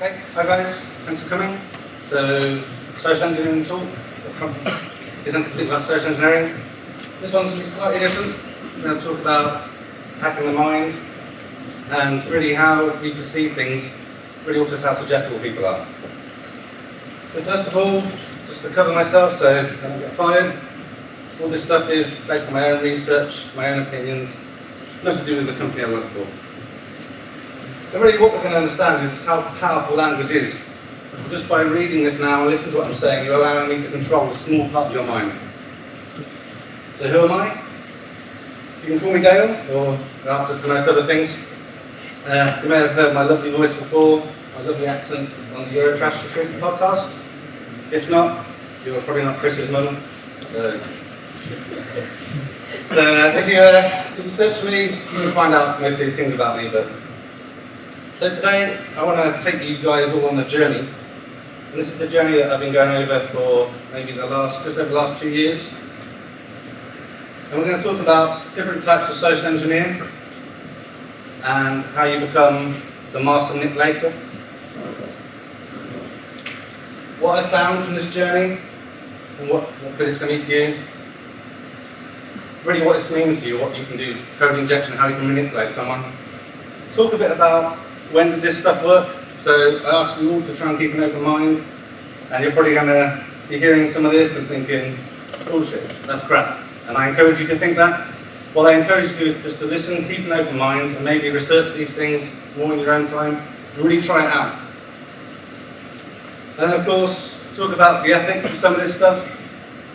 Hey, hi guys, thanks for coming. So, social engineering talk, the conference isn't completely about social engineering. This one's going to be slightly different. We're going to talk about hacking the mind and really how we perceive things, really also how suggestible people are. So first of all, just to cover myself so I don't get fired, all this stuff is based on my own research, my own opinions, nothing to do with the company I work for. So really what we're going to understand is how powerful language is. Just by reading this now and listening to what I'm saying, you're allowing me to control a small part of your mind. So who am I? You can call me Dale, or answer to most other things. You may have heard my lovely voice before, my lovely accent on the Eurocrash Security podcast. If not, you're probably not Chris's mum. So if you search me, you can find out most of these things about me. So today, I want to take you guys all on a journey. And this is the journey that I've been going over for maybe just over the last 2 years. And we're going to talk about different types of social engineer and how you become the Master Maripulator. What I found from this journey and what good it's going to be to you. Really what this means to you, what you can do, code injection, how you can manipulate someone. Talk a bit about when does this stuff work. So I ask you all to try and keep an open mind, and you're probably going to be hearing some of this and thinking, bullshit, that's crap. And I encourage you to think that. What I encourage you is just to listen, keep an open mind, and maybe research these things more in your own time, and really try it out. And then of course, talk about the ethics of some of this stuff,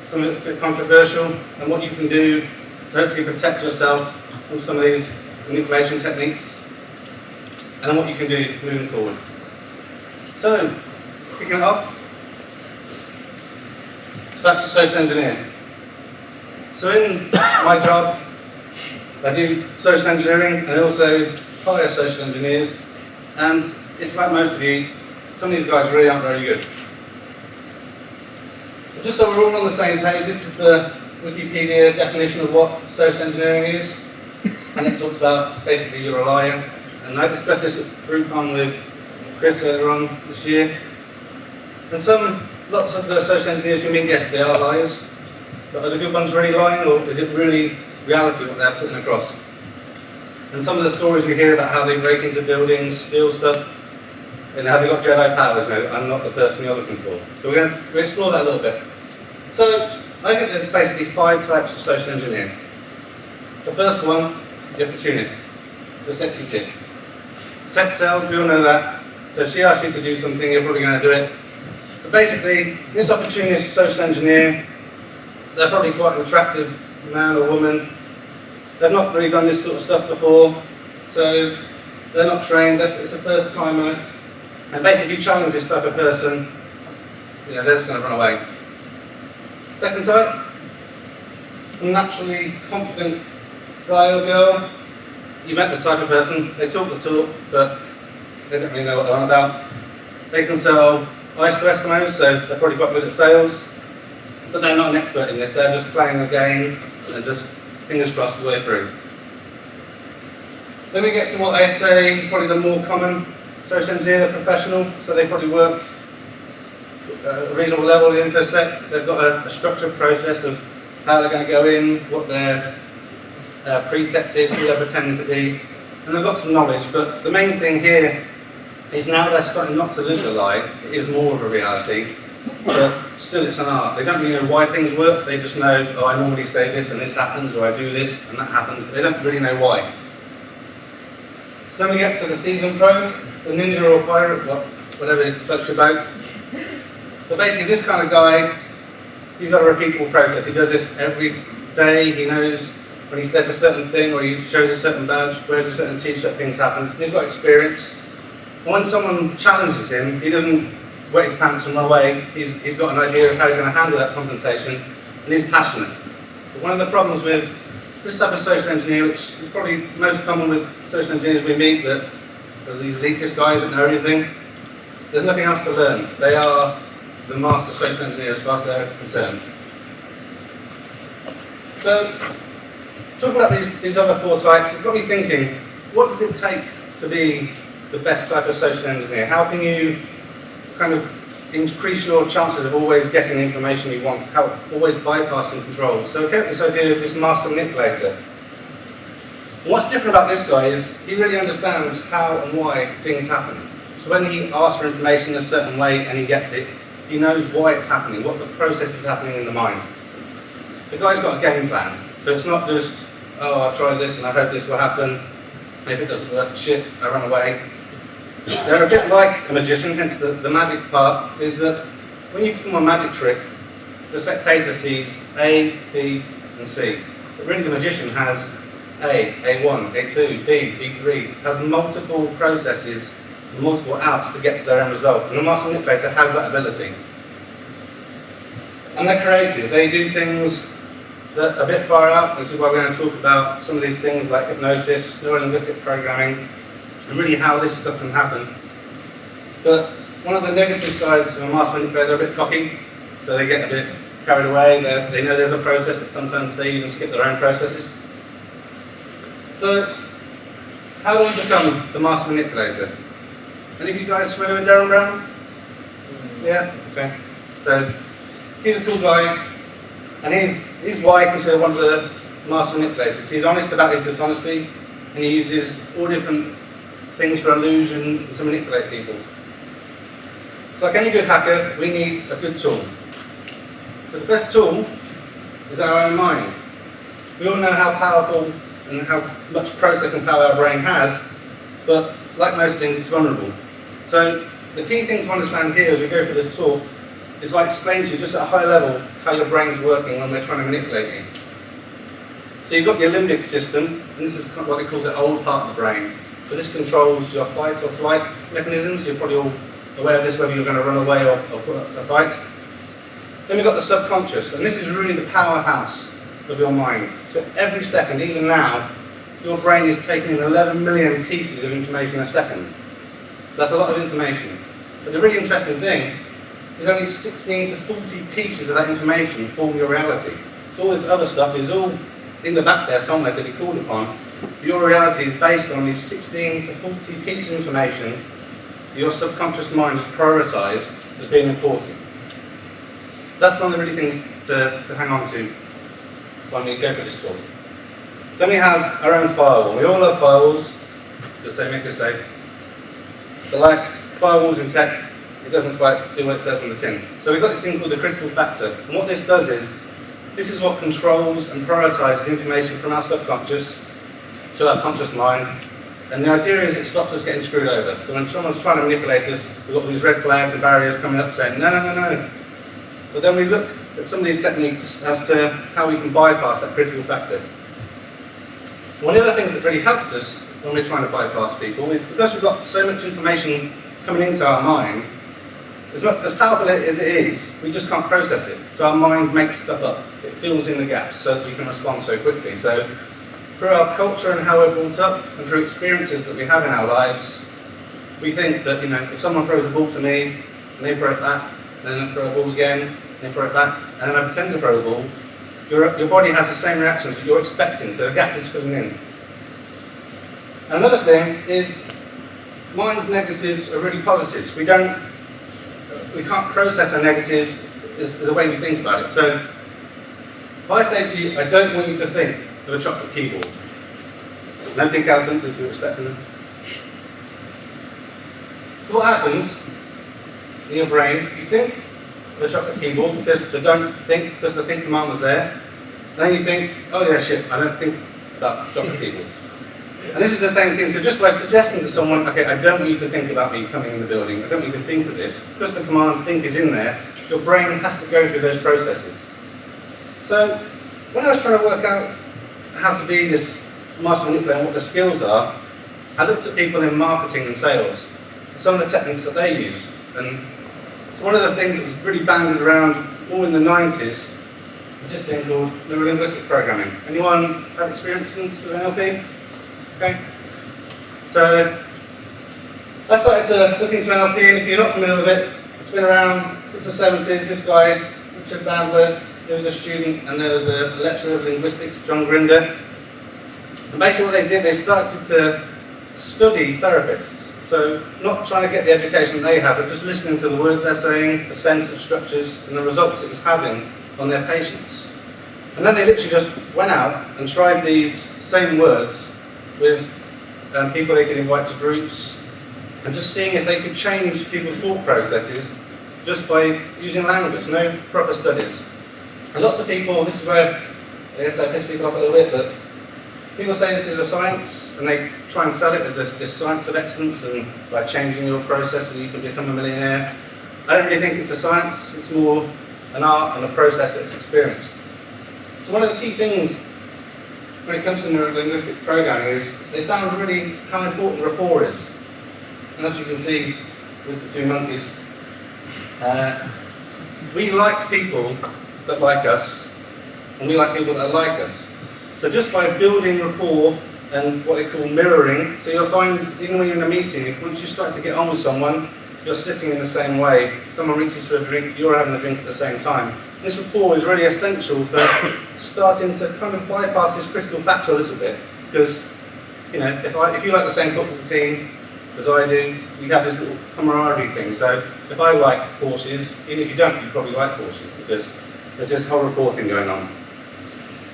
some of it's a bit controversial, and what you can do to hopefully protect yourself from some of these manipulation techniques, and then what you can do moving forward. So, kicking it off, types of social engineer. So in my job, I do social engineering and I also hire social engineers, and it's like most of you, some of these guys really aren't very good. So just so we're all on the same page, this is the Wikipedia definition of what social engineering is, and it talks about basically you're a liar. And I discussed this at GroupOn with Chris earlier on this year. And lots of the social engineers we meet, yes, they are liars. But are the good ones really lying, or is it really reality what they're putting across? And some of the stories we hear about how they break into buildings, steal stuff, and how they got Jedi powers. No, I'm not the person you're looking for. So we're going to explore that a little bit. So I think there's basically 5 types of social engineering. The first one, the opportunist, the sexy chick. Sex sells, we all know that. So if she asks you to do something, you're probably going to do it. But basically, this opportunist social engineer, they're probably quite an attractive man or woman. They've not really done this sort of stuff before, so they're not trained, it's a first timer. And basically, if you challenge this type of person, they're just going to run away. Second type, a naturally confident guy or girl. You met the type of person, they talk the talk, but they don't really know what they're on about. They can sell ice to Eskimos, so they're probably quite good at sales, but they're not an expert in this, they're just playing a game and just fingers crossed the way through. Then we get to what I say is probably the more common social engineer, the professional, so they probably work at a reasonable level in InfoSec. They've got a structured process of how they're going to go in, what their pretext is, who they're pretending to be, and they've got some knowledge, but the main thing here is now they're starting not to live the lie, it is more of a reality, but still it's an art. They don't really know why things work, they just know, oh, I normally say this and this happens, or I do this and that happens, but they don't really know why. So then we get to the seasoned pro, the ninja or pirate, whatever it floats your boat. But basically this kind of guy, he's got a repeatable process, he does this every day, he knows when he says a certain thing or he shows a certain badge, wears a certain t-shirt, things happen. He's got experience. And when someone challenges him, he doesn't wet his pants and run away. He's got an idea of how he's going to handle that confrontation, and he's passionate. But one of the problems with this type of social engineer, which is probably most common with social engineers we meet, that are these elitist guys that know everything, there's nothing else to learn. They are the master social engineer as far as they're concerned. So, talk about these other 4 types. You've got me thinking, what does it take to be the best type of social engineer? How can you kind of increase your chances of always getting the information you want, how always bypassing controls? So we came up with this idea of this Master Manipulator. And what's different about this guy is he really understands how and why things happen. So when he asks for information in a certain way and he gets it, he knows why it's happening, what the process is happening in the mind. The guy's got a game plan, so it's not just, oh, I'll try this and I hope this will happen, and if it doesn't work, shit, I run away. They're a bit like a magician, hence the magic part is that when you perform a magic trick, the spectator sees A, B, and C. But really the magician has A, A1, A2, B, B3, has multiple processes, multiple outs to get to their end result. And the Master Manipulator has that ability. And they're creative. They do things that are a bit far out. This is why we're going to talk about some of these things like hypnosis, neuro-linguistic programming, and really how this stuff can happen. But one of the negative sides of a Master Manipulator, they're a bit cocky, so they get a bit carried away. They know there's a process, but sometimes they even skip their own processes. So, how do we become the Master Manipulator? Any of you guys familiar with Darren Brown? Yeah? Okay. So, he's a cool guy, and he's why I consider one of the Master Manipulators. He's honest about his dishonesty, and he uses all different things for illusion to manipulate people. So like any good hacker, we need a good tool. So the best tool is our own mind. We all know how powerful and how much processing power our brain has, but like most things, it's vulnerable. So the key thing to understand here as we go through this talk is I explain to you just at a high level how your brain's working when we're trying to manipulate you. So you've got your limbic system, and this is what they call the old part of the brain. So this controls your fight or flight mechanisms. You're probably all aware of this, whether you're going to run away or put up a fight. Then we've got the subconscious, and this is really the powerhouse of your mind. So every second, even now, your brain is taking in 11 million pieces of information a second. So that's a lot of information. But the really interesting thing is only 16 to 40 pieces of that information form your reality. So all this other stuff is all in the back there somewhere to be called upon. Your reality is based on these 16 to 40 pieces of information that your subconscious mind has prioritised as being important. So that's one of the really things to hang on to when we go through this talk. Then we have our own firewall. We all love firewalls because they make us safe. But like firewalls in tech, it doesn't quite do what it says on the tin. So we've got this thing called the critical factor. And what this does is, this is what controls and prioritises the information from our subconscious to our conscious mind. And the idea is it stops us getting screwed over. So when someone's trying to manipulate us, we've got all these red flags and barriers coming up saying, no, no, no, no. But then we look at some of these techniques as to how we can bypass that critical factor. One of the things that really helps us when we're trying to bypass people is because we've got so much information coming into our mind, as powerful as it is, we just can't process it. So our mind makes stuff up. It fills in the gaps so that we can respond so quickly. So through our culture and how we're brought up, and through experiences that we have in our lives, we think that, you know, if someone throws a ball to me, and they throw it back, and then I throw a ball again, and they throw it back, and then I pretend to throw the ball, your body has the same reactions that you're expecting, so the gap is filling in. Another thing is, mind's negatives are really positives. We can't process a negative is the way we think about it. So, if I say to you, I don't want you to think of a chocolate keyboard. No pink elephant if you're expecting them. So what happens in your brain, you think of a chocolate keyboard because the don't think, because the think command was there. Then you think, oh yeah, shit, I don't think about chocolate keyboards. And this is the same thing, so just by suggesting to someone, okay, I don't want you to think about me coming in the building, I don't want you to think of this, because the command think is in there, your brain has to go through those processes. So, when I was trying to work out how to be this master manipulator and what the skills are, I looked at people in marketing and sales, some of the techniques that they use. And so one of the things that was really banded around all in the 90s is this thing called Linguistic programming. Anyone have experience with NLP? Okay. So I started to look into NLP, and if you're not familiar with it, it's been around since the 70s. This guy, Richard Bandler, there was a student and there was a lecturer of linguistics, John Grinder. And basically what they did, they started to study therapists So not trying to get the education they have, but just listening to the words they're saying, the sentence structures, and the results it was having on their patients. And then they literally just went out and tried these same words with people they could invite to groups, and just seeing if they could change people's thought processes just by using language, no proper studies. And lots of people, this is where I guess I piss people off a little bit, but people say this is a science, and they try and sell it as this science of excellence, and by changing your process and you can become a millionaire. I don't really think it's a science, it's more an art and a process that's experienced. So one of the key things when it comes to neuro-linguistic programming is they found really how important rapport is. And as you can see with the two monkeys, we like people that like us, and we like people that like us. So just by building rapport and what they call mirroring, so you'll find even when you're in a meeting, if once you start to get on with someone, you're sitting in the same way, someone reaches for a drink, you're having a drink at the same time. This rapport is really essential for starting to kind of bypass this critical factor a little bit, because you know, if you like the same football team as I do, we have this little camaraderie thing. So if I like Porsches, even if you don't, you probably like Porsches, because there's this whole rapport thing going on.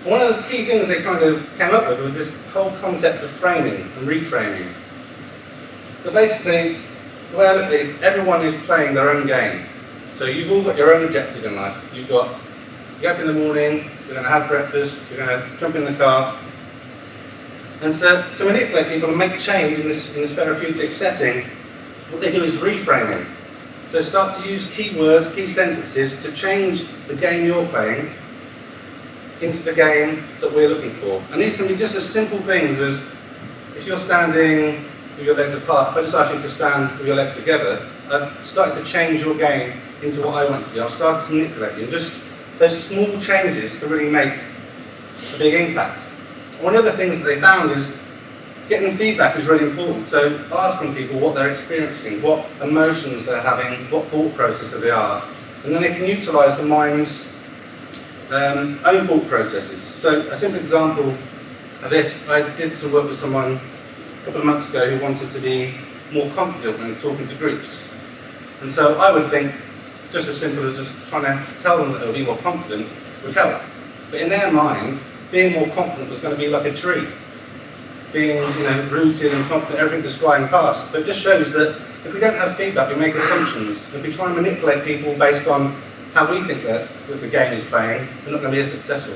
One of the key things they kind of came up with was this whole concept of framing and reframing. So basically, the way I look at it is everyone is playing their own game. So you've all got your own objective in life. You get up in the morning, you're going to have breakfast, you're going to jump in the car. And so to manipulate people and make change in this therapeutic setting, what they do is reframing. So start to use key words, key sentences to change the game you're playing into the game that we're looking for. And these can be just as simple things as if you're standing with your legs apart, if I just ask you to stand with your legs together, I've started to change your game into what I want to do. I've started to manipulate you. And just those small changes can really make a big impact. One of the things that they found is getting feedback is really important. So asking people what they're experiencing, what emotions they're having, what thought processes they are, and then they can utilise the mind's own thought processes. So a simple example of this, I did some work with someone a couple of months ago who wanted to be more confident when talking to groups. And so I would think just as simple as just trying to tell them that they'll be more confident would help. But in their mind, being more confident was going to be like a tree. Being rooted and confident, everything just flying past. So it just shows that if we don't have feedback, we make assumptions. If we try and manipulate people based on how we think that the game is playing, we're not going to be as successful.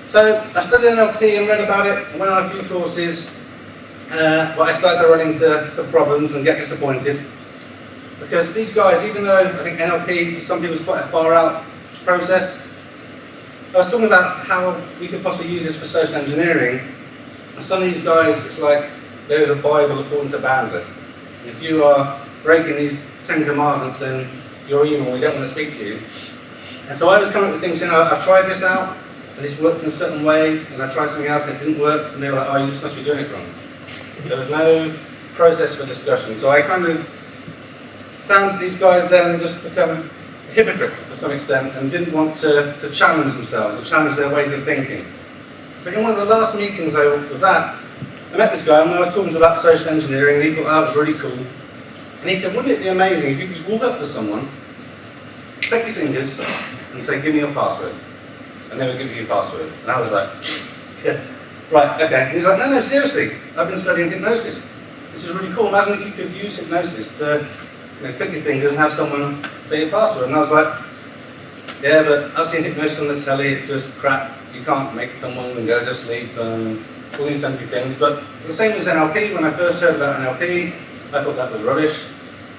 So I studied NLP and read about it, went on a few courses, but I started to run into some problems and get disappointed. Because these guys, even though I think NLP to some people is quite a far out process, I was talking about how we could possibly use this for social engineering. And some of these guys, it's like there is a Bible according to Bandit. If you are breaking these 10 commandments, then you're evil, we don't want to speak to you. And so I was coming up with things saying, I've tried this out, and it's worked in a certain way, and I tried something else and it didn't work, and they were like, oh, you just must be doing it wrong. There was no process for discussion. So I kind of found these guys then just become hypocrites to some extent and didn't want to challenge themselves, or challenge their ways of thinking. But in one of the last meetings I was at, I met this guy and I was talking about social engineering, and he thought, oh, it was really cool. And he said, wouldn't it be amazing if you could just walk up to someone, click your fingers, and say, give me your password. And they would give you your password. And I was like, yeah, right, okay. And he's like, no, seriously, I've been studying hypnosis. This is really cool. Imagine if you could use hypnosis to click your fingers and have someone say your password. And I was like, yeah, but I've seen hypnosis on the telly, it's just crap. You can't make someone go to sleep, all these simple things. But the same as NLP, when I first heard about NLP, I thought that was rubbish.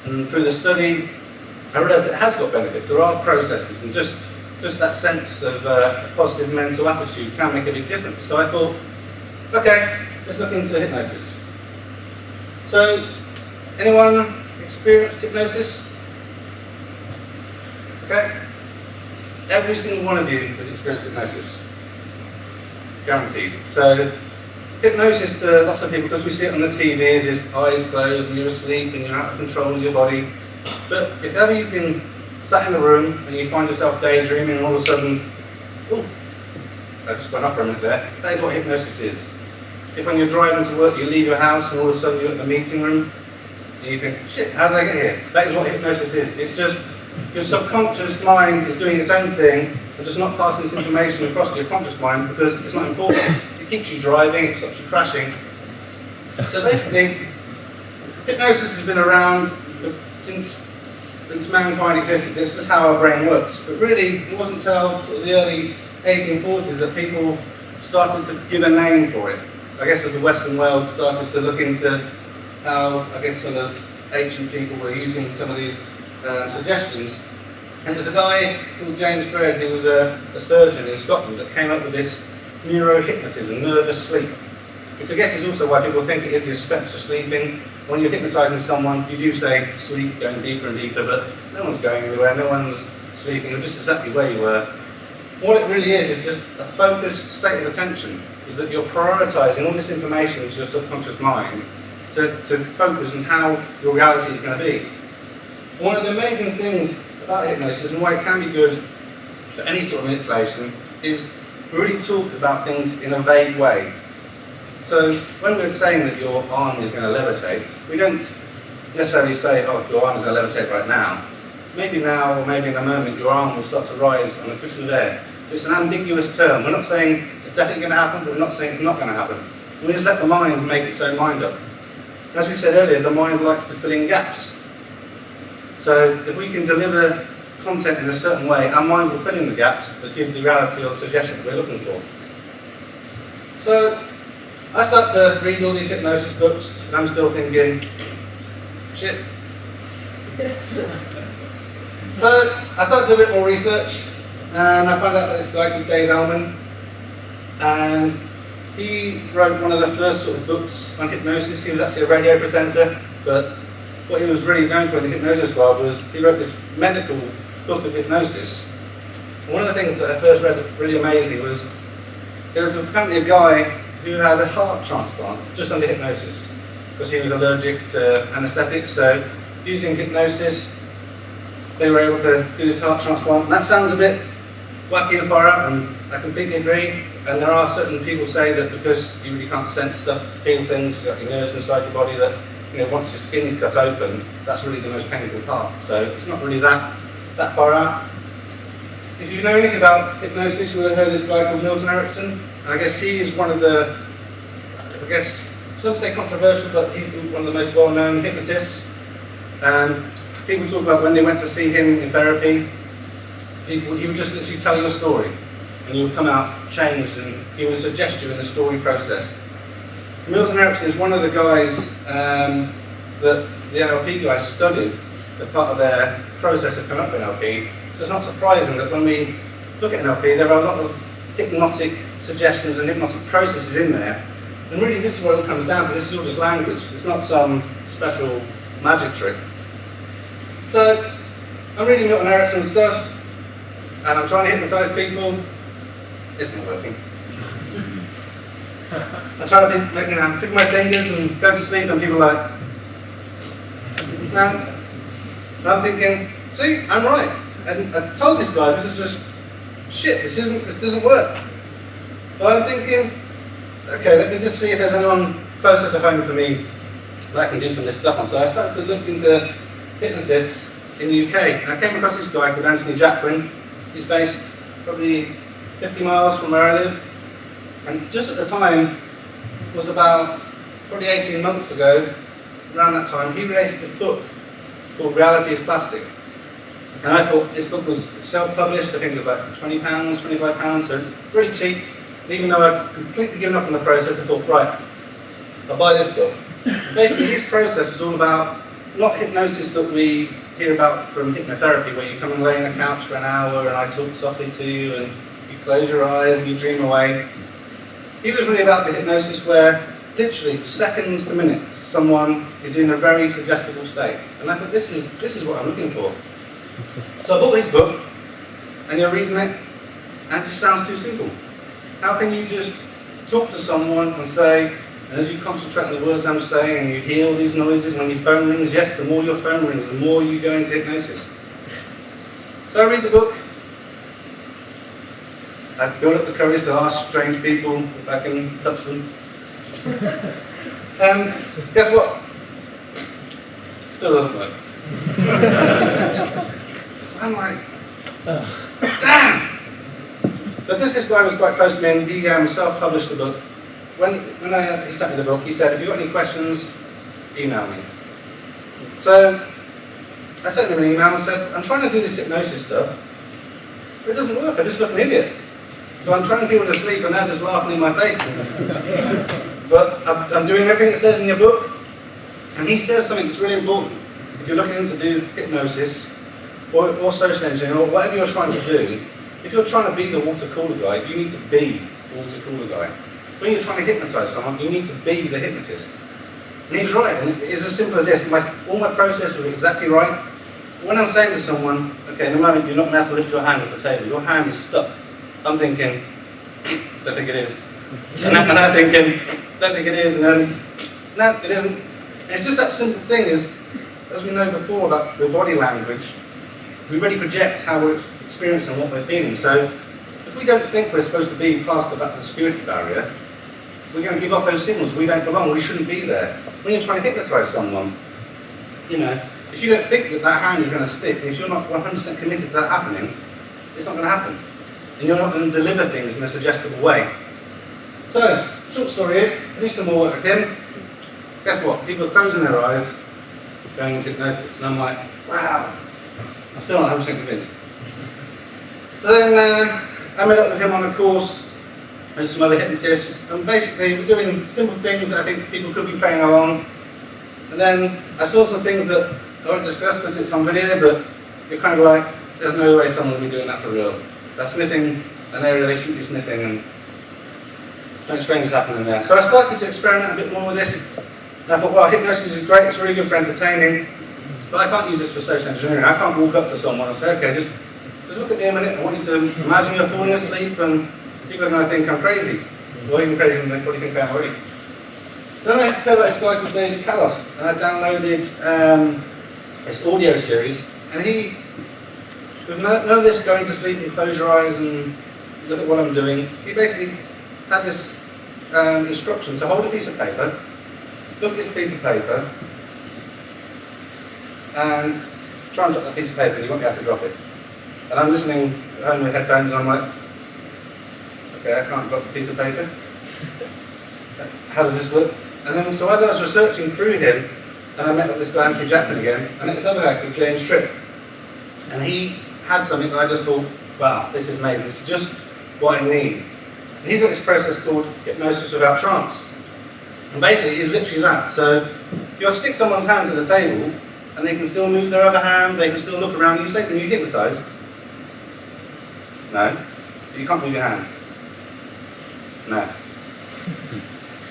And through the study, I realised it has got benefits. There are processes, and just that sense of a positive mental attitude can make a big difference. So I thought, okay, let's look into hypnosis. So, anyone experienced hypnosis? Okay? Every single one of you has experienced hypnosis. Guaranteed. So, hypnosis to lots of people, because we see it on the TV, is just eyes closed and you're asleep and you're out of control of your body. But if ever you've been sat in a room and you find yourself daydreaming and all of a sudden, oh, I just went off for a minute there, that is what hypnosis is. if when you're driving to work you leave your house and all of a sudden you're at the meeting room and you think, shit, how did I get here? That is what hypnosis is. It's just your subconscious mind is doing its own thing and just not passing this information across to your conscious mind because it's not important. It keeps you driving, it stops you crashing. So basically, hypnosis has been around since mankind existed. This is how our brain works. But really, it wasn't until the early 1840s that people started to give a name for it. I guess as the Western world started to look into how, I guess, some of the ancient people were using some of these suggestions. And there's a guy called James Baird, who was a surgeon in Scotland, that came up with this neurohypnotism, nervous sleep. Which I guess is also why people think it is this sense of sleeping. When you're hypnotising someone, you do say sleep, going deeper and deeper, but no one's going anywhere, no one's sleeping, you're just exactly where you were. What it really is just a focused state of attention, is that you're prioritising all this information into your subconscious mind to focus on how your reality is going to be. One of the amazing things about hypnosis and why it can be good for any sort of manipulation is we really talk about things in a vague way. So when we're saying that your arm is going to levitate, we don't necessarily say, oh, your arm is going to levitate right now. Maybe now or maybe in a moment your arm will start to rise on a cushion of air. So it's an ambiguous term. We're not saying it's definitely going to happen, but we're not saying it's not going to happen. We just let the mind make its own mind up. As we said earlier, the mind likes to fill in gaps. So if we can deliver content in a certain way, our mind will fill in the gaps to give the reality or the suggestion that we're looking for. So I start to read all these hypnosis books, and I'm still thinking, shit. So I started to do a bit more research, and I found out that this guy called Dave Ellman, and he wrote one of the first sort of books on hypnosis. He was actually a radio presenter, but what he was really known for in the hypnosis world was he wrote this medical book of hypnosis. And one of the things that I first read that really amazed me was there was apparently a guy who had a heart transplant just under hypnosis because he was allergic to anaesthetics. So using hypnosis, they were able to do this heart transplant. And that sounds a bit wacky and far out, and I completely agree. And there are certain people say that because you really can't sense stuff, feel things, you've got your nerves inside your body, that once your skin is cut open, that's really the most painful part. So it's not really that far out. If you know anything about hypnosis, you would have heard of this guy called Milton Erickson. And I guess he is one of the, some say controversial, but he's one of the most well-known hypnotists. And people talk about when they went to see him in therapy, he would just literally tell you a story, and you would come out changed, and he would suggest you in the story process. Milton Erickson is one of the guys that the NLP guys studied as part of their process of coming up with NLP. So it's not surprising that when we look at NLP, there are a lot of hypnotic suggestions and hypnotic processes in there. And really this is what it all comes down to. This is all just language. It's not some special magic trick. So I'm reading Milton Erickson's stuff, and I'm trying to hypnotise people. It's not working. I try to pick my fingers and go to sleep, and people are like, no. And I'm thinking, see, I'm right. And I told this guy this is just shit. This doesn't work. But I'm thinking, okay, let me just see if there's anyone closer to home for me that I can do some of this stuff on. So I started to look into hypnotists in the UK, and I came across this guy called Anthony Jacquin. He's based probably 50 miles from where I live. And just at the time, it was about probably 18 months ago, around that time, he released this book called Reality is Plastic. And I thought this book was self-published. I think it was like £20, £25, so really cheap. And even though I'd completely given up on the process, I thought, right, I'll buy this book. Basically, his process is all about not hypnosis that we hear about from hypnotherapy, where you come and lay on a couch for an hour and I talk softly to you and you close your eyes and you dream away. He was really about the hypnosis where literally seconds to minutes someone is in a very suggestible state. And I thought, this is what I'm looking for. So I bought his book, and you're reading it, and it just sounds too simple. How can you just talk to someone and say, and as you concentrate on the words I'm saying, and you hear all these noises, and when your phone rings, yes, the more your phone rings, the more you go into hypnosis. So I read the book. I build up the courage to ask strange people if I can touch them. Guess what? Still doesn't work. So I'm like, damn! But this guy was quite close to me, and he self-published the book. When he sent me the book, he said, if you've got any questions, email me. So I sent him an email and said, I'm trying to do this hypnosis stuff, but it doesn't work, I just look an idiot. So I'm trying people to sleep and they're just laughing in my face. But I'm doing everything it says in your book. And he says something that's really important. If you're looking to do hypnosis, or social engineering, or whatever you're trying to do, if you're trying to be the water cooler guy, you need to be the water cooler guy. So when you're trying to hypnotise someone, you need to be the hypnotist. And he's right, and it's as simple as this. All my process was exactly right. When I'm saying to someone, okay, in a moment you're not going to have to lift your hand off the table, your hand is stuck. I'm thinking, don't think it is. And I'm thinking, don't think it is, and then, no, it isn't. And it's just that simple thing is, as we know before about the body language, we really project how we're experiencing what we're feeling. So if we don't think we're supposed to be past the security barrier, we're going to give off those signals. We don't belong, we shouldn't be there. When you're trying to hypnotise someone, if you don't think that hand is going to stick, and if you're not 100% committed to that happening, it's not going to happen. And you're not going to deliver things in a suggestible way. So, short story is, I do some more work with him. Guess what? People are closing their eyes, going into hypnosis. And I'm like, wow. I'm still not 100% convinced. So then I met up with him on a course with some other hypnotists. And basically, we're doing simple things that I think people could be playing along. And then I saw some things that I won't discuss because it's on video, but you're kind of like, there's no way someone will be doing that for real. They're sniffing an area they shouldn't be sniffing, and something strange is happening there. So I started to experiment a bit more with this, and I thought, well, hypnosis is great, it's really good for entertaining, but I can't use this for social engineering. I can't walk up to someone and say, okay, just look at me a minute, I want you to imagine you're falling asleep, and people are going to think I'm crazy, or even crazier than they probably think I am already. So then I heard about this guy called David Kaloff, and I downloaded his audio series, and he, with none of this going to sleep and close your eyes and look at what I'm doing, he basically had this instruction to hold a piece of paper, look at this piece of paper, and try and drop that piece of paper, and you won't be able to drop it. And I'm listening at home with headphones, and I'm like, okay, I can't drop the piece of paper. How does this work? And then, so as I was researching through him, and I met up with this guy, Anthony Jackman again, and this other guy called James Tripp. And he had something that I just thought, wow, this is amazing, this is just what I need. And he's got this process called hypnosis without trance. And basically, it's literally that. So, if you stick someone's hand to the table, and they can still move their other hand, they can still look around, you say to them, you hypnotised? No. You can't move your hand? No.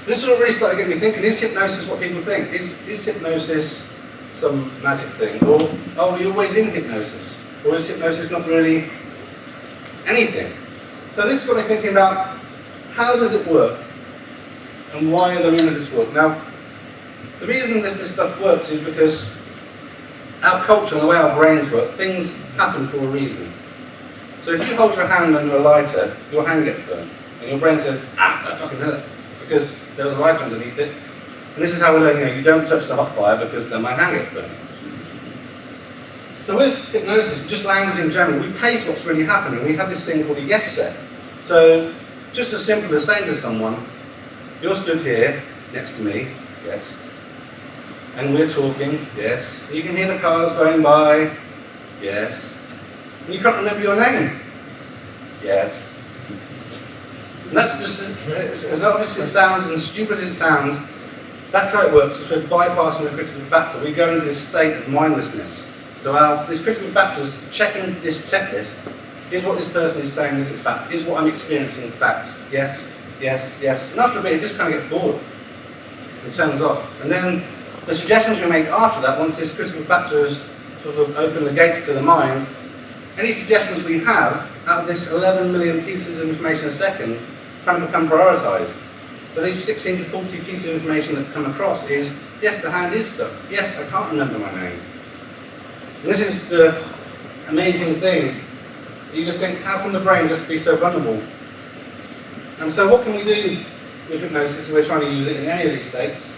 This is what really started getting me thinking, is hypnosis what people think? Is hypnosis some magic thing? Or are we always in hypnosis? Or is hypnosis not really anything? So this got me thinking about, how does it work? And why are the reasons it works? Now, the reason this stuff works is because our culture and the way our brains work, things happen for a reason. So if you hold your hand under a lighter, your hand gets burned. And your brain says, ah, that fucking hurt. Because there was a lighter underneath it. And this is how we learn, you don't touch the hot fire because then my hand gets burned. So with hypnosis, just language in general, we pace what's really happening. We have this thing called a yes set. So just as simple as saying to someone, you're stood here next to me, yes. And we're talking, yes. You can hear the cars going by, yes. And you can't remember your name, yes. And that's just, as obvious as it sounds and stupid as it sounds, that's how it works, because we're bypassing the critical factor. We go into this state of mindlessness. So this critical factor is checking this checklist. Here's what this person is saying is fact. Here's what I'm experiencing is fact. Yes, yes, yes. And after a bit, it just kind of gets bored and turns off. And then the suggestions we make after that, once this critical factor has sort of opened the gates to the mind, any suggestions we have out of this 11 million pieces of information a second kind of become prioritised. So these 16 to 40 pieces of information that come across is, yes, the hand is stuck. Yes, I can't remember my name. And this is the amazing thing. You just think, how can the brain just be so vulnerable? And so what can we do with hypnosis, if we're trying to use it in any of these states,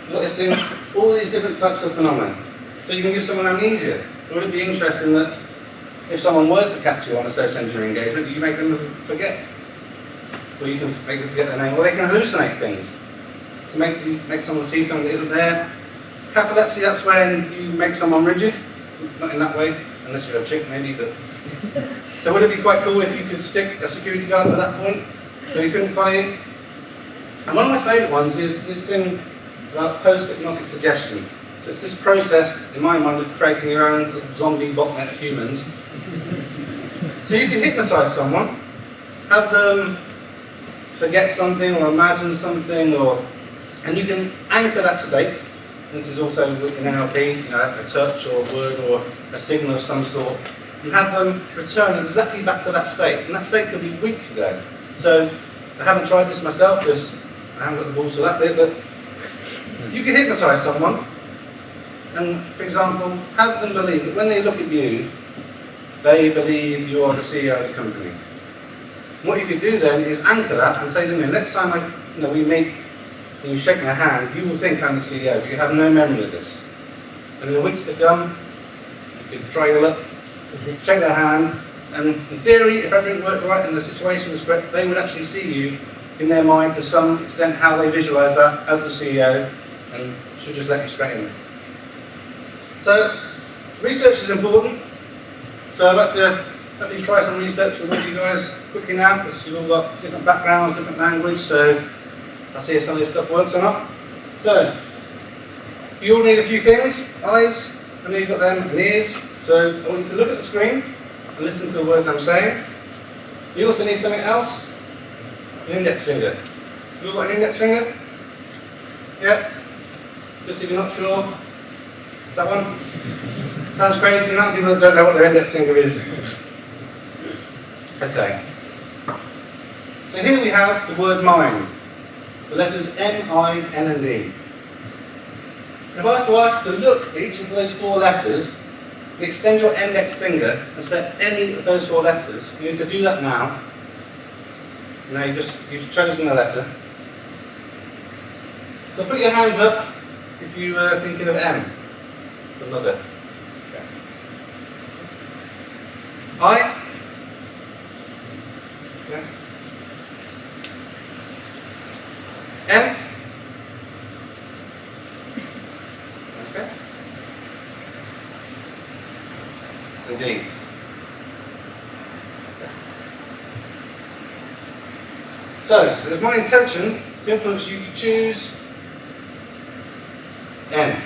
you've got this thing, all these different types of phenomena. So you can give someone amnesia. Would it be interesting that if someone were to catch you on a social engineering engagement, you make them forget? Or you can make them forget their name, or they can hallucinate things to make someone see something that isn't there. Catalepsy, that's when you make someone rigid. Not in that way, unless you're a chick maybe, but... So would it be quite cool if you could stick a security guard to that point, so he couldn't follow you? And one of my favourite ones is this thing about post-hypnotic suggestion. So it's this process, in my mind, of creating your own little zombie botnet of humans. So you can hypnotise someone, have them forget something or imagine something, and you can anchor that state. This is also in NLP, a touch or a word or a signal of some sort, and have them return exactly back to that state. And that state could be weeks ago. So I haven't tried this myself because I haven't got the balls for that bit, but you can hypnotise someone and, for example, have them believe that when they look at you, they believe you are the CEO of the company. And what you could do then is anchor that and say to them, next time we meet, and you shake my hand, you will think I'm the CEO, but you have no memory of this. And in the weeks to come, you could try your luck, shake their hand, and in theory, if everything worked right and the situation was correct, they would actually see you in their mind to some extent how they visualise that as the CEO, and should just let you straight in. So, research is important. So I'd like to hopefully try some research with you guys quickly now, because you've all got different backgrounds, different language, so I'll see if some of this stuff works or not. So, you all need a few things. Eyes, I know you've got them, and ears. So I want you to look at the screen and listen to the words I'm saying. You also need something else. An index finger. You all got an index finger? Yeah? Just if you're not sure. Is that one? Sounds crazy, the amount of people that don't know what their index finger is. Okay. So here we have the word mind. The letters M, I, N and D. If I was to ask you to look at each of those four letters and extend your index finger and select any of those four letters, you need to do that now. Now you've chosen a letter. So put your hands up if you are thinking of M, the mother. Okay. I. Okay. N. Okay. And D. Okay. So, it was my intention to influence you to choose N.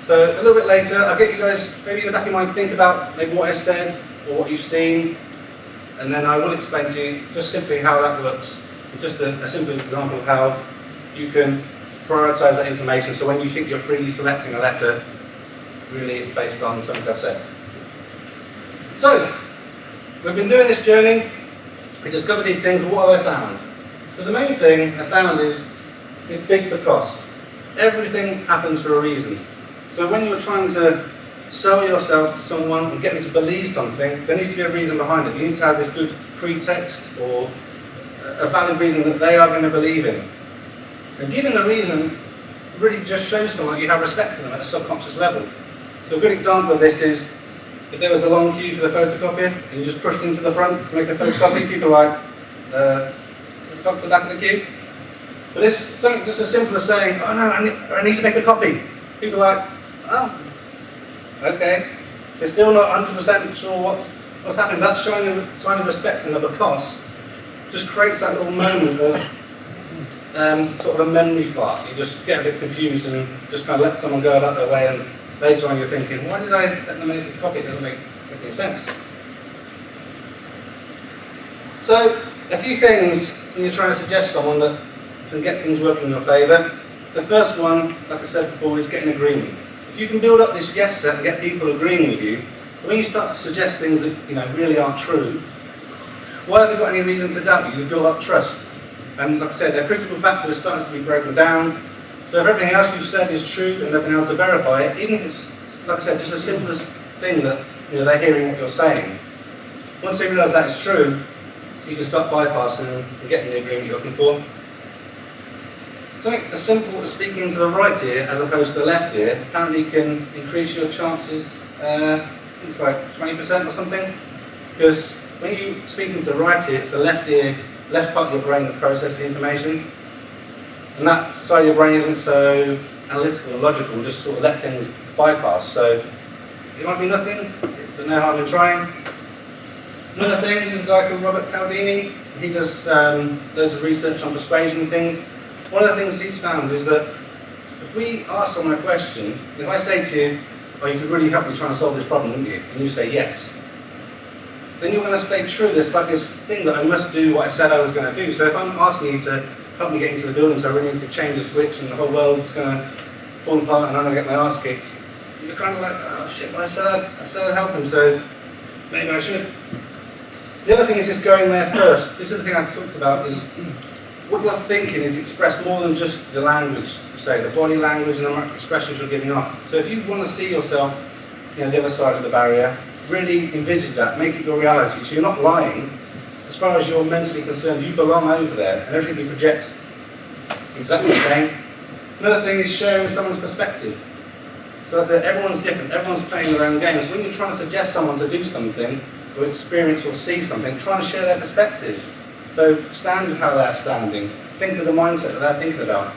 So, a little bit later, I'll get you guys, maybe in the back of your mind, think about maybe what I said or what you've seen, and then I will explain to you just simply how that works. Just a simple example of how you can prioritise that information, so when you think you're freely selecting a letter, really it's based on something I've said. So, we've been doing this journey, we discovered these things, but what have I found? So the main thing I found is big because. Everything happens for a reason. So when you're trying to sell yourself to someone and get them to believe something, there needs to be a reason behind it. You need to have this good pretext or a valid reason that they are going to believe in. And giving a reason really just shows someone you have respect for them at a subconscious level. So a good example of this is if there was a long queue for the photocopier and you just pushed into the front to make a photocopy, people are like, to the back of the queue. But if something just as simple as saying, oh no, I need to make a copy, people are like, oh, okay. They're still not 100% sure what's happening. That sign of respect and the because just creates that little moment of sort of a memory fart. You just get a bit confused and just kind of let someone go about their way, and later on you're thinking, why did I let them make a copy? It doesn't make any sense. So, a few things when you're trying to suggest someone that can get things working in your favour. The first one, like I said before, is get an agreement. If you can build up this yes set and get people agreeing with you, when you start to suggest things that really aren't true, why have they got any reason to doubt you? You build up trust. And like I said, their critical factor is starting to be broken down. So if everything else you've said is true and they've been able to verify it, even if it's, like I said, just the simplest thing that they're hearing what you're saying, once they realise that is true, you can start bypassing and getting the agreement you're looking for. Something as simple as speaking to the right ear as opposed to the left ear apparently can increase your chances, I think it's like 20% or something. Because when you're speaking to the right ear, it's the left part of your brain that processes the information. And that side of your brain isn't so analytical and logical, just sort of let things bypass. So it might be nothing, but no harm in trying. Another thing is a guy called Robert Cialdini. He does loads of research on persuasion and things. One of the things he's found is that if we ask someone a question, if I say to you, oh, you could really help me try and solve this problem, wouldn't you? And you say yes. Then you're going to stay true. There's like this thing that I must do what I said I was going to do. So if I'm asking you to help me get into the building, so I really need to change the switch and the whole world's going to fall apart and I'm going to get my ass kicked, you're kind of like, oh shit, but I said I'd help him, so maybe I should. The other thing is just going there first. This is the thing I talked about, is what you're thinking is expressed more than just the language, say, the body language and the expressions you're giving off. So if you want to see yourself, the other side of the barrier, really envisage that, make it your reality. So you're not lying. As far as you're mentally concerned, you belong over there, and everything you project is exactly the same. Another thing is sharing someone's perspective. So that everyone's different, everyone's playing their own game. So when you're trying to suggest someone to do something, or experience or see something, try and share their perspective. So stand how they're standing. Think of the mindset that they're thinking about.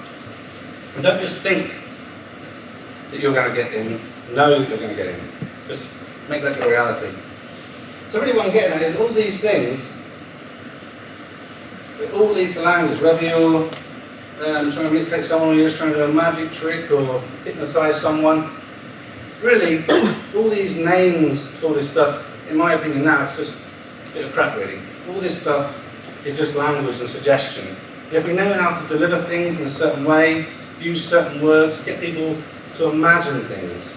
And don't just think that you're going to get in, know that you're going to get in. Just make that your reality. So really what I'm getting at is all these things, it all leads to language. Whether you're trying to manipulate someone, or you're just trying to do a magic trick or hypnotise someone, really, all these names, all this stuff, in my opinion now, it's just a bit of crap really. All this stuff is just language and suggestion. And if we know how to deliver things in a certain way, use certain words, get people to imagine things,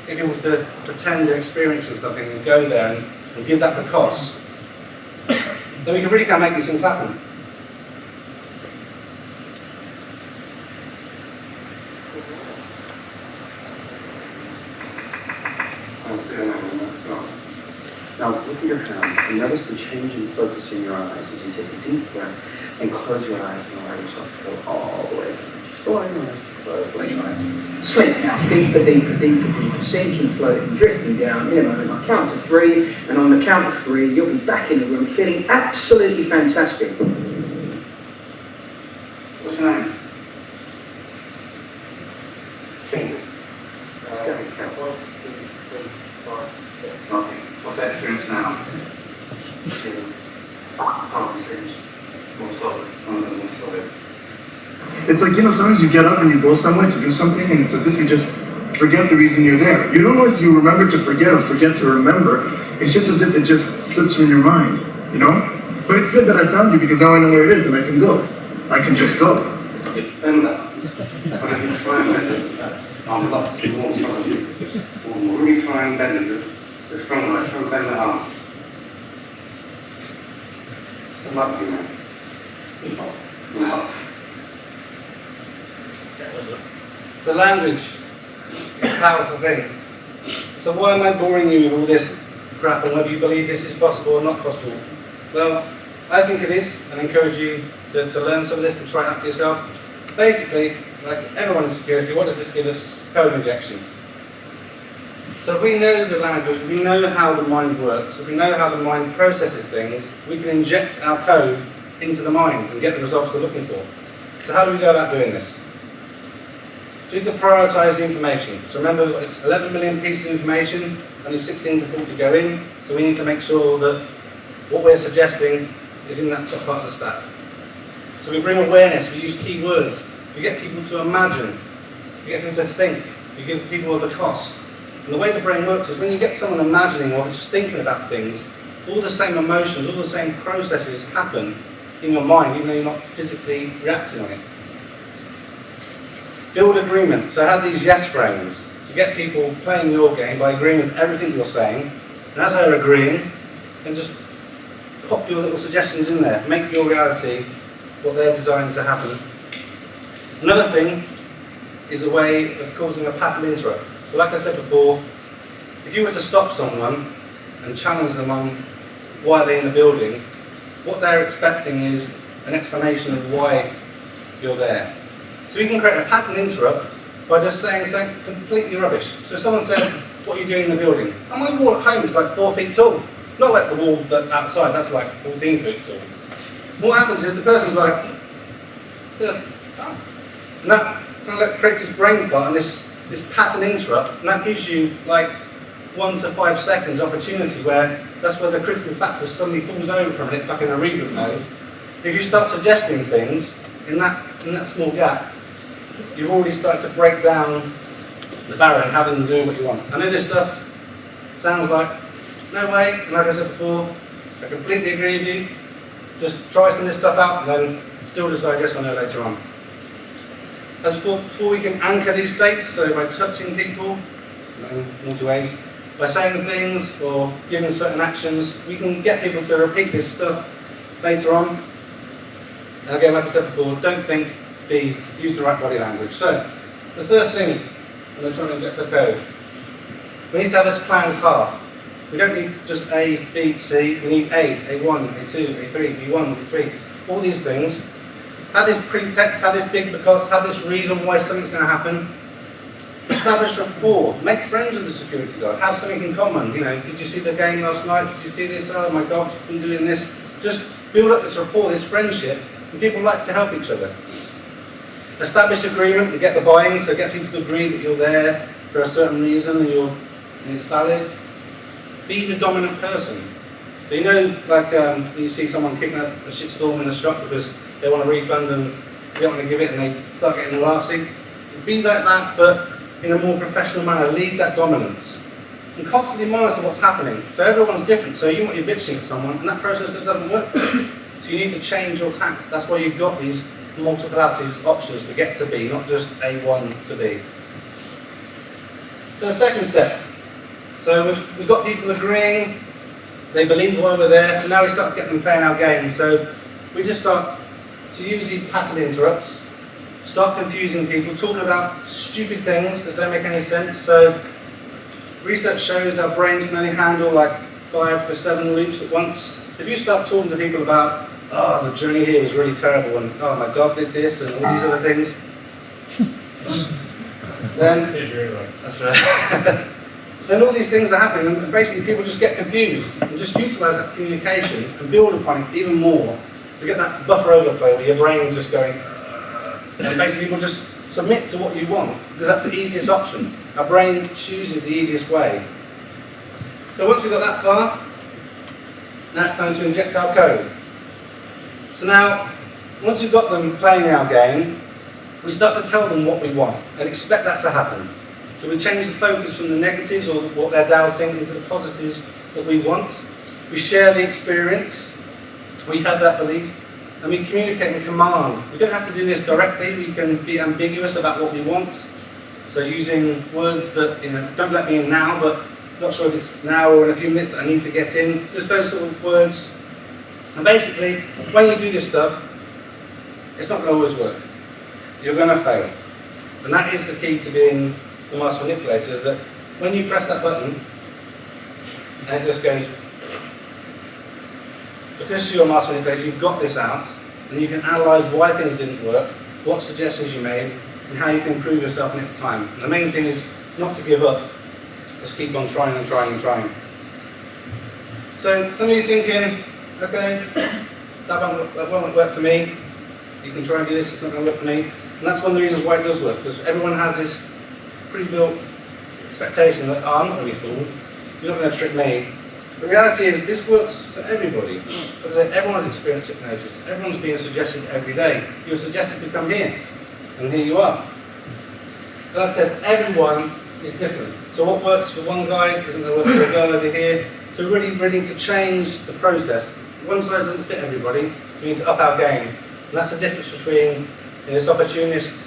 get people to pretend they're experiencing something and go there and give that the cost, then we can really kind of make these things happen. Now look at your hand and notice the change in focus in your eyes as you take a deep breath and close your eyes and allow yourself to go all the way down. Just allow your eyes to close, let your eyes sleep now, deeper, deeper, deeper, deeper, sinking, floating, drifting down. In a moment, I'll count to 3, and on the count of 3, you'll be back in the room feeling absolutely fantastic. What's your name? Fingers. Let's go. Count 1, 2, 3, 4, 6. Okay. What's that experience now? More solid. More solid. It's like, sometimes you get up and you go somewhere to do something and it's as if you just forget the reason you're there. You don't know if you remember to forget or forget to remember. It's just as if it just slips from your mind, But it's good that I found you because now I know where it is and I can go. I can just go. Bend that. When you try and bend it, arm locked, you won't try and we'll really try and bend it. The strong leg, try and bend the arm. It's a lucky man. Not. So language is a powerful thing. So why am I boring you with all this crap and whether you believe this is possible or not possible? Well, I think it is, and I encourage you to learn some of this and try it out for yourself. Basically, like everyone in security, what does this give us? Code injection. So if we know the language, we know how the mind works, if we know how the mind processes things, we can inject our code into the mind and get the results we're looking for. So how do we go about doing this? So we need to prioritise the information. So remember, it's 11 million pieces of information, only 16 to 40 go in, so we need to make sure that what we're suggesting is in that top part of the stack. So we bring awareness, we use key words, we get people to imagine, we get people to think, we give people the cost. And the way the brain works is when you get someone imagining or just thinking about things, all the same emotions, all the same processes happen in your mind, even though you're not physically reacting on it. Build agreement. So have these yes frames. So get people playing your game by agreeing with everything you're saying. And as they're agreeing, then just pop your little suggestions in there. Make your reality what they're designing to happen. Another thing is a way of causing a pattern interrupt. So like I said before, if you were to stop someone and challenge them on why they're in the building, what they're expecting is an explanation of why you're there. So you can create a pattern interrupt by just saying something completely rubbish. So if someone says, what are you doing in the building? Oh, my wall at home is like 4 feet tall. Not like the wall outside, that's like 14 feet tall. What happens is the person's like, yeah, oh. And that kind of creates this brain fart and this pattern interrupt, and that gives you like 1 to 5 seconds opportunity where that's where the critical factor suddenly falls over from it. It's like in a reboot mode. If you start suggesting things in that small gap, you've already started to break down the barrier and having them do what you want. I know this stuff sounds like, no way, and like I said before, I completely agree with you. Just try some of this stuff out and then still decide yes or no later on. As before we can anchor these states, so by touching people, in multiple ways, by saying things or giving certain actions, we can get people to repeat this stuff later on. And again, like I said before, don't think, be, use the right body language. So, the first thing, I'm going to try and inject a code. We need to have this planned path. We don't need just A, B, C, we need A, A1, A2, A3, B1, B3, all these things. Have this pretext, have this big because, have this reason why something's going to happen. Establish rapport, make friends with the security guard, have something in common. You know, did you see the game last night? Did you see this? Oh my God, I've been doing this. Just build up this rapport, this friendship, and people like to help each other. Establish agreement and get the buy-in, so get people to agree that you're there for a certain reason and it's valid. Be the dominant person. So you know, like you see someone kicking up a shitstorm in a shop because they want a refund and they don't want to give it and they start getting arsey. Be like that, but in a more professional manner. Lead that dominance. And constantly monitor what's happening. So everyone's different. So you might be bitching at someone and that process just doesn't work. So you need to change your tack. That's why you've got these multiplicity options to get to B, not just A1 to B. So the second step. So we've got people agreeing, they believe why we're there, so now we start to get them playing our game. So we just start to use these pattern interrupts, start confusing people, talking about stupid things that don't make any sense. So research shows our brains can only handle like 5 to 7 loops at once. So if you start talking to people about, oh, the journey here was really terrible, and oh my God did this, and all these other things, then, that's right. Then all these things are happening, and basically people just get confused, and just utilise that communication and build upon it even more to get that buffer overplay where your brain's just going, and basically people just submit to what you want, because that's the easiest option. Our brain chooses the easiest way. So once we've got that far, now it's time to inject our code. So now, once we've got them playing our game, we start to tell them what we want and expect that to happen. So we change the focus from the negatives or what they're doubting into the positives that we want. We share the experience, we have that belief, and we communicate and command. We don't have to do this directly, we can be ambiguous about what we want. So using words that, you know, don't let me in now, but not sure if it's now or in a few minutes I need to get in. Just those sort of words. And basically, when you do this stuff, it's not going to always work. You're going to fail. And that is the key to being the Master Manipulator, is that when you press that button, and it just goes, because you're a Master Manipulator, you've got this out, and you can analyse why things didn't work, what suggestions you made, and how you can improve yourself next time. And the main thing is not to give up, just keep on trying and trying and trying. So some of you thinking, okay, that won't work for me, you can try and do this, it's not going to work for me. And that's one of the reasons why it does work, because everyone has this pre-built expectation that, oh, I'm not going to be fooled, you're not going to trick me. The reality is this works for everybody, because everyone's experienced hypnosis, everyone's being suggested every day. You're suggested to come here, and here you are. Like I said, everyone is different. So what works for one guy isn't going to work for a girl over here. So we really need to change the process. One size doesn't fit everybody, so we need to up our game. And that's the difference between this opportunist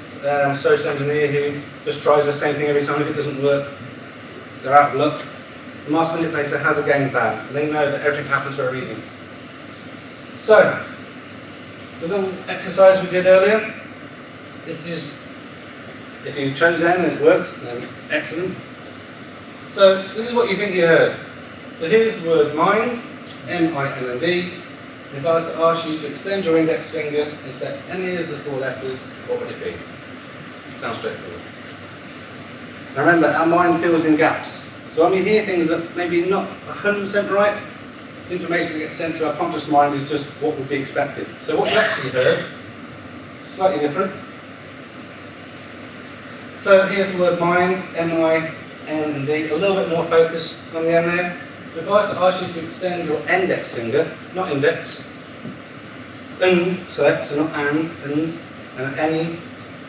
social engineer who just tries the same thing every time. If it doesn't work, they're out of luck. The Master Manipulator has a game plan, and they know that everything happens for a reason. So, the little exercise we did earlier, this is, if you chose N and it worked, then excellent. So, this is what you think you heard. So here's the word mind, M-I-N-D. If I was to ask you to extend your index finger and select any of the 4 letters, what would it be? Sounds straightforward. Now remember, our mind fills in gaps. So when we hear things that maybe not 100% right, the information that gets sent to our conscious mind is just what would be expected. So what you actually heard, slightly different. So here's the word mind, M-I-N-D, a little bit more focus on the M there. If I was to ask you to extend your index finger, not index, select, so not and any,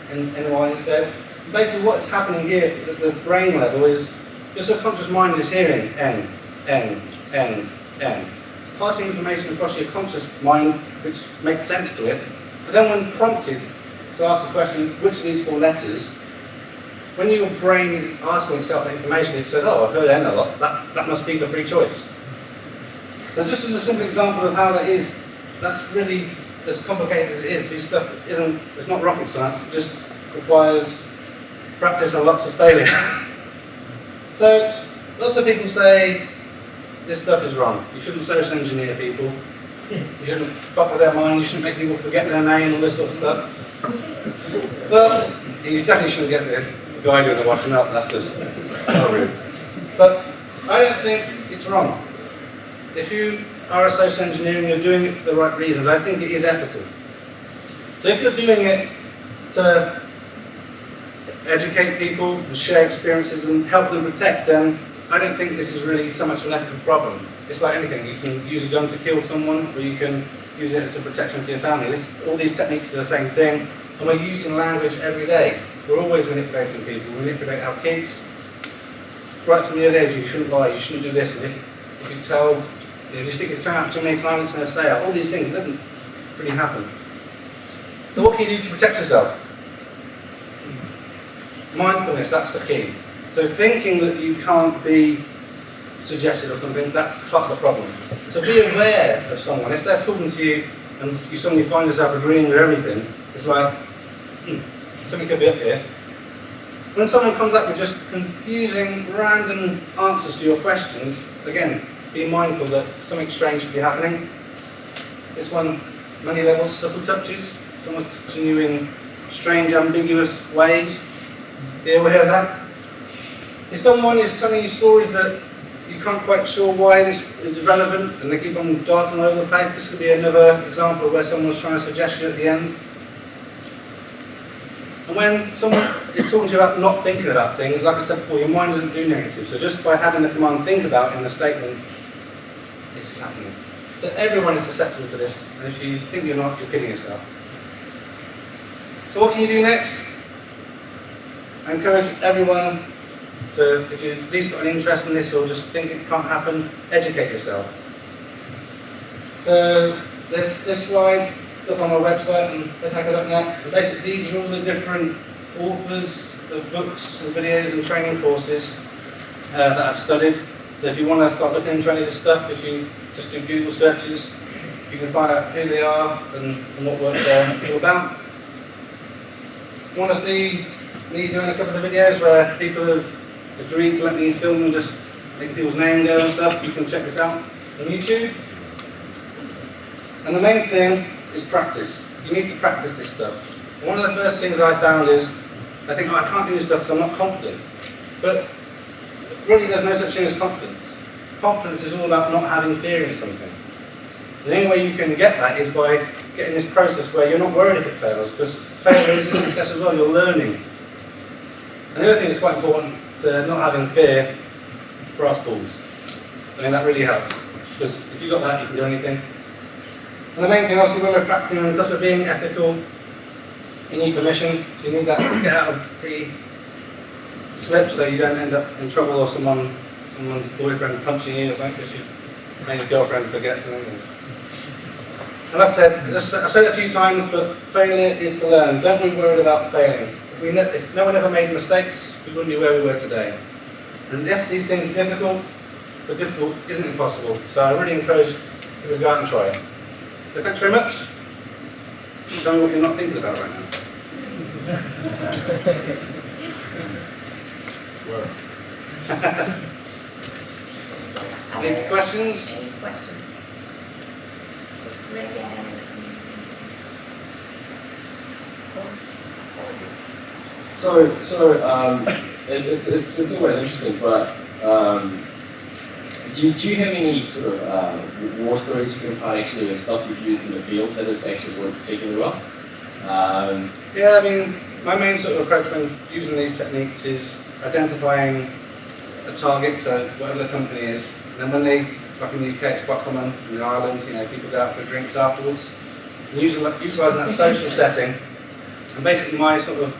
and N-Y instead. Basically what's happening here at the brain level is your subconscious mind is hearing N, passing information across your conscious mind which makes sense to it. But then when prompted to ask the question, which of these 4 letters, when your brain is asking itself that information, it says, oh, I've heard N a lot, that must be the free choice. So just as a simple example of how that is, that's really as complicated as it is. This stuff it's not rocket science, it just requires practice and lots of failure. So, lots of people say this stuff is wrong. You shouldn't social engineer people. You shouldn't fuck with their mind, you shouldn't make people forget their name, all this sort of stuff. Well, you definitely shouldn't get the guy doing the washing up, that's just not rude. But I don't think it's wrong. If you are a social engineer and you're doing it for the right reasons, I think it is ethical. So if you're doing it to educate people and share experiences and help them protect them, I don't think this is really so much an ethical problem. It's like anything. You can use a gun to kill someone, or you can use it as a protection for your family. All these techniques are the same thing, and we're using language every day. We're always manipulating people. We manipulate our kids. Right from the early age, you shouldn't lie, you shouldn't do this, and if you tell, if you stick your tongue out too many times, it's going to stay out. All these things, it doesn't really happen. So what can you do to protect yourself? Mindfulness, that's the key. So thinking that you can't be suggested or something, that's part of the problem. So be aware of someone. If they're talking to you and you suddenly find yourself agreeing with everything, it's like, something could be up here. When someone comes up with just confusing, random answers to your questions, again, be mindful that something strange could be happening. This one, money levels, subtle touches. Someone's touching you in strange, ambiguous ways. Be aware of that. If someone is telling you stories that you can't quite sure why this is relevant and they keep on darting all over the place, this could be another example where someone's trying to suggest you at the end. And when someone is talking to you about not thinking about things, like I said before, your mind doesn't do negative. So just by having the command think about in the statement, this is happening. So everyone is susceptible to this, and if you think you're not, you're kidding yourself. So what can you do next? I encourage everyone to, if you've at least got an interest in this or just think it can't happen, educate yourself. So there's this slide, it's up on my website and redhacker.net. And basically these are all the different authors of books and videos and training courses that I've studied. So if you want to start looking into any of this stuff, if you just do Google searches, you can find out who they are and what work they're all about. You want to see me doing a couple of the videos where people have agreed to let me film and just make people's name go and stuff, you can check this out on YouTube. And the main thing is practice. You need to practice this stuff. One of the first things I found is, I think, oh, I can't do this stuff because I'm not confident. But really there's no such thing as confidence. Confidence is all about not having fear in something. And the only way you can get that is by getting this process where you're not worried if it fails, because failure is a success as well, you're learning. And the other thing that's quite important to not having fear, brass balls. I mean, that really helps, because if you've got that, you can do anything. And the main thing, obviously, when we're practicing, and because we're being ethical, you need permission. You need that get out of free slip so you don't end up in trouble or someone's boyfriend punching you or something because you've made your girlfriend forget something. And like I said, I've said it a few times, but failure is to learn. Don't be worried about failing. If no one ever made mistakes, we wouldn't be where we were today. And yes, these things are difficult, but difficult isn't impossible. So I really encourage you to go out and try it. So thanks very much. Tell me what you're not thinking about right now. Any questions? Any questions? Just raise It's always interesting, but do you have any sort of war stories you can impart actually of stuff you've used in the field that has actually worked particularly well? Yeah, I mean, my main sort of approach when using these techniques is identifying a target, so whatever the company is, and then when they, like in the UK, it's quite common, in Ireland, people go out for drinks afterwards, and utilising that social setting, and basically my sort of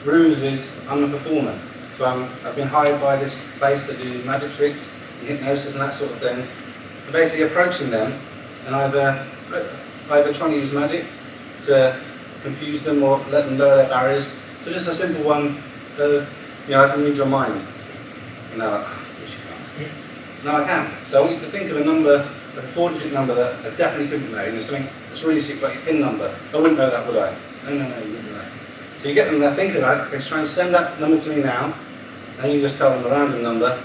ruse is I'm a performer. So I've been hired by this place that do magic tricks, and hypnosis and that sort of thing, and basically approaching them, and either trying to use magic to confuse them or let them lower their barriers. So just a simple one of, I can read your mind. And they're like, of course you can't. No, I can. So I want you to think of a number, like a 4-digit number that I definitely couldn't know. Something that's really secret, like your PIN number. I wouldn't know that, would I? No, you wouldn't know that. So you get them there, think about it, okay, try and send that number to me now, and then you just tell them a random number,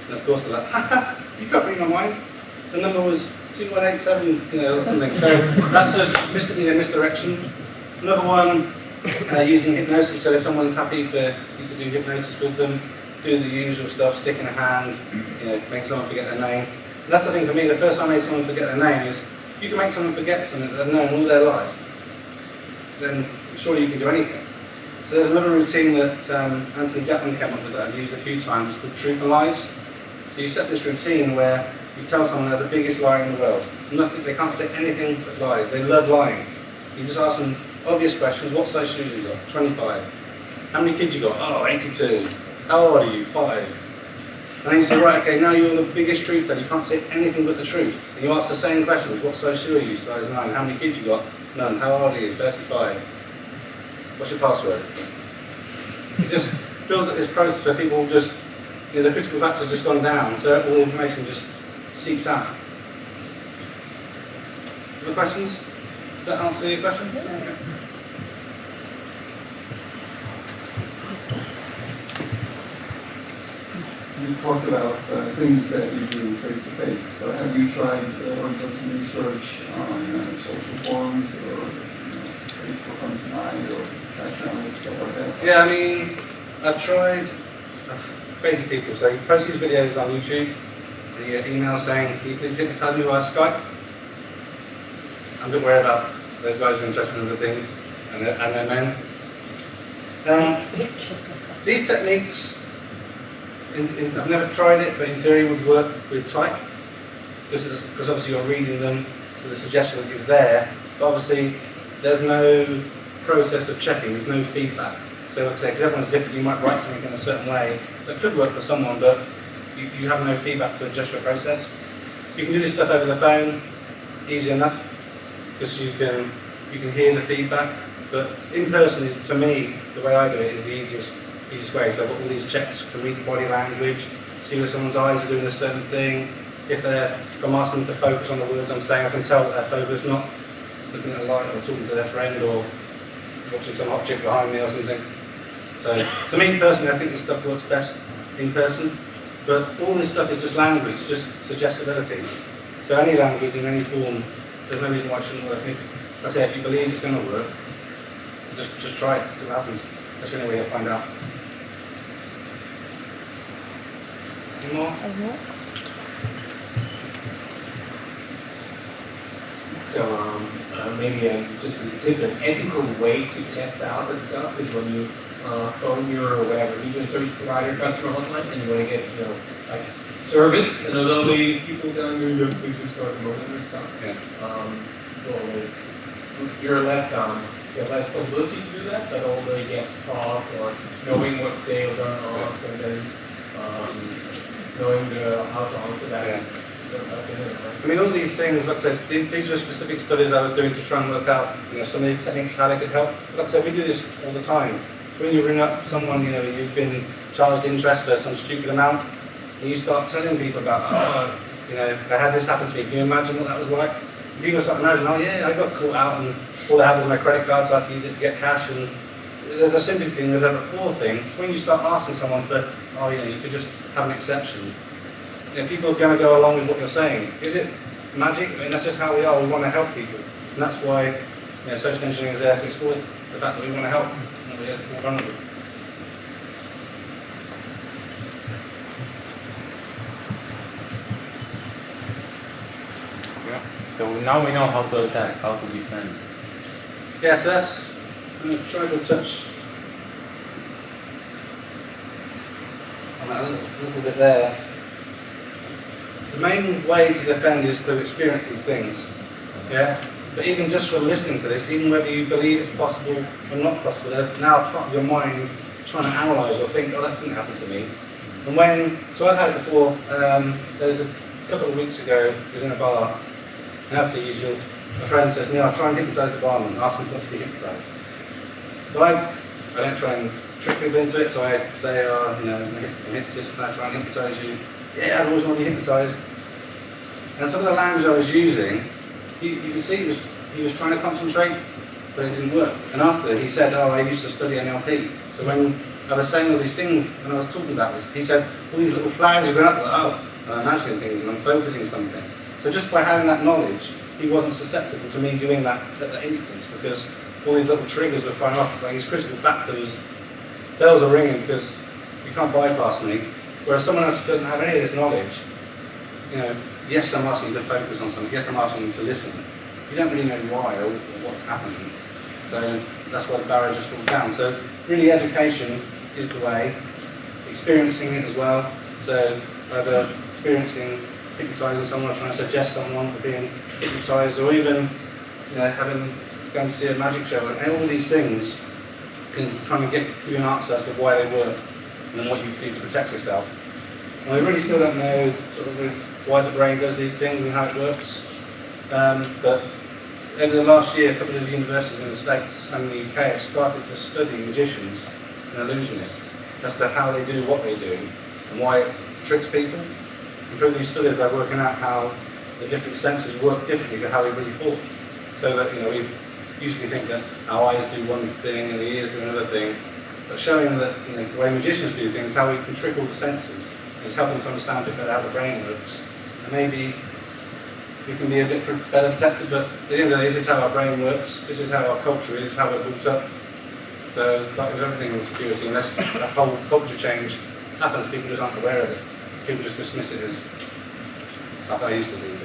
and of course they're like, ha, you can't read my mind. The number was 2187, or something. So that's just misdirection. Another one, using hypnosis. So if someone's happy for you to do hypnosis with them, do the usual stuff, stick in a hand, make someone forget their name. And that's the thing for me. The first time I made someone forget their name is, you can make someone forget something that they've known all their life, then surely you can do anything. So there's another routine that Anthony Chapman came up with that I've used a few times called Truth and Lies. So you set this routine where you tell someone they're the biggest liar in the world. They can't say anything but lies. They love lying. You just ask them obvious questions. What size shoes have you got? 25. How many kids you got? Oh, 82. How old are you? 5. And then you say, right, okay, now you're the biggest truth teller. You can't say anything but the truth. And you ask the same questions. What size shoe are you? Size 9. How many kids you got? None. How old are you? 35. What's your password? It just builds up this process where people just, the critical factor's just gone down, so all the information just seeps out. Other questions? Does that answer your question? Yeah. Okay. You've talked about things that you do face-to-face, but have you tried or done some research on social forums or Facebook comes to mind or chat channels, stuff like that? Yeah, I mean, I've tried crazy people. So you post these videos on YouTube, and you get emails saying, can you please hypnotize me via Skype? I'm a bit worried about those guys who are interested in other things, and their men. These techniques, I've never tried it, but in theory would work with type, because obviously you're reading them, so the suggestion is there, but obviously there's no process of checking, there's no feedback. So like I say, because everyone's different, you might write something in a certain way that could work for someone, but you have no feedback to adjust your process. You can do this stuff over the phone, easy enough, because you can hear the feedback, but in person, to me, the way I do it is the easiest way. So I've got all these checks, can read body language, see where someone's eyes are doing a certain thing. If I'm asking them to focus on the words I'm saying, I can tell that they're focused, not looking at a light or talking to their friend or watching some object behind me or something. So to me personally, I think this stuff works best in person, but all this stuff is just language, just suggestibility. So any language in any form, there's no reason why it shouldn't work. Like I say, if you believe it's going to work, just try it, see what happens. That's the only way you'll find out. Any more? So maybe just as a tip, an ethical way to test out that stuff is when you phone your whatever media service provider customer hotline and you want to get like service, and there'll be people telling you please restart the modem or stuff. Yeah. You have less possibility to do that, but all the guests talk or knowing what they are going to ask and then knowing how to answer that is sort of like right? I mean, all these things, like I said, these were specific studies I was doing to try and work out, some of these techniques, how they could help. But like I said, we do this all the time. So when you ring up someone, you've been charged interest for some stupid amount, and you start telling people about, I had this happen to me. Can you imagine what that was like? People start imagining, oh yeah, I got caught out and all I had was my credit card, so I had to use it to get cash. And there's a sympathy thing, there's a rapport thing. So when you start asking someone for, you could just have an exception. People are going to go along with what you're saying. Is it magic? I mean, that's just how we are. We want to help people, and that's why social engineering is there to exploit the fact that we want to help. not be more vulnerable. So now we know how to attack, how to defend. Yeah, so that's, I'm going to try to touch on that a little bit there. The main way to defend is to experience these things. Yeah? But even just from listening to this, even whether you believe it's possible or not possible, there's now part of your mind trying to analyse or think, oh, that didn't happen to me. And so I've had it before, there was a couple of weeks ago, I was in a bar, and as per usual, a friend says, Neil, try and hypnotise the barman, ask me not to be hypnotised. So I don't try and trick people into it, so I say, oh, you know, I'm a hypnotist, can I try and hypnotise you? Yeah, I've always wanted to be hypnotised. And some of the language I was using, you can see he was trying to concentrate, but it didn't work. And after, he said, oh, I used to study NLP. So when I was saying all these things, when I was talking about this, he said, all these little flags are going up, like, oh, I'm imagining things and I'm focusing something. So just by having that knowledge, he wasn't susceptible to me doing that at that instance, because all these little triggers were firing off. Like his critical factors, bells are ringing because you can't bypass me. Whereas someone else who doesn't have any of this knowledge, you know, yes, I'm asking you to focus on something, yes, I'm asking you to listen. You don't really know why or what's happening. So that's why the barrier just falls down. So really education is the way, experiencing it as well. So either experiencing hypnotising someone, or trying to suggest someone for being hypnotised, or even, you know, going to see a magic show, and all these things can kind of give you an answer as to why they work and what you can do to protect yourself. And we really still don't know sort of why the brain does these things and how it works. But over the last year, a couple of universities in the States and the UK have started to study magicians and illusionists as to how they do what they do and why it tricks people. And through these studies, they're working out how the different senses work differently to how we really thought. So that, you know, we usually think that our eyes do one thing and the ears do another thing, but showing that, you know, the way magicians do things, how we can trick all the senses, is helping to understand a bit better how the brain works. And maybe we can be a bit better protected, but at the end of the day, this is how our brain works, this is how our culture is, how we're brought up. So, like with everything in security, unless that whole culture change happens, people just aren't aware of it. People just dismiss it as stuff I used to do.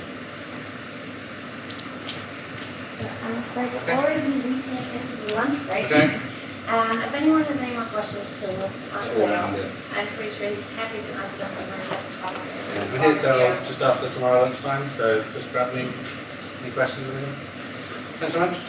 I'm afraid we're already leaping into the lunch break. Okay. If anyone has any more questions, still ask them. Around it. I'm pretty sure he's happy to answer them. We're here till just after tomorrow lunchtime, so just grab me any questions or anything. Thanks very much.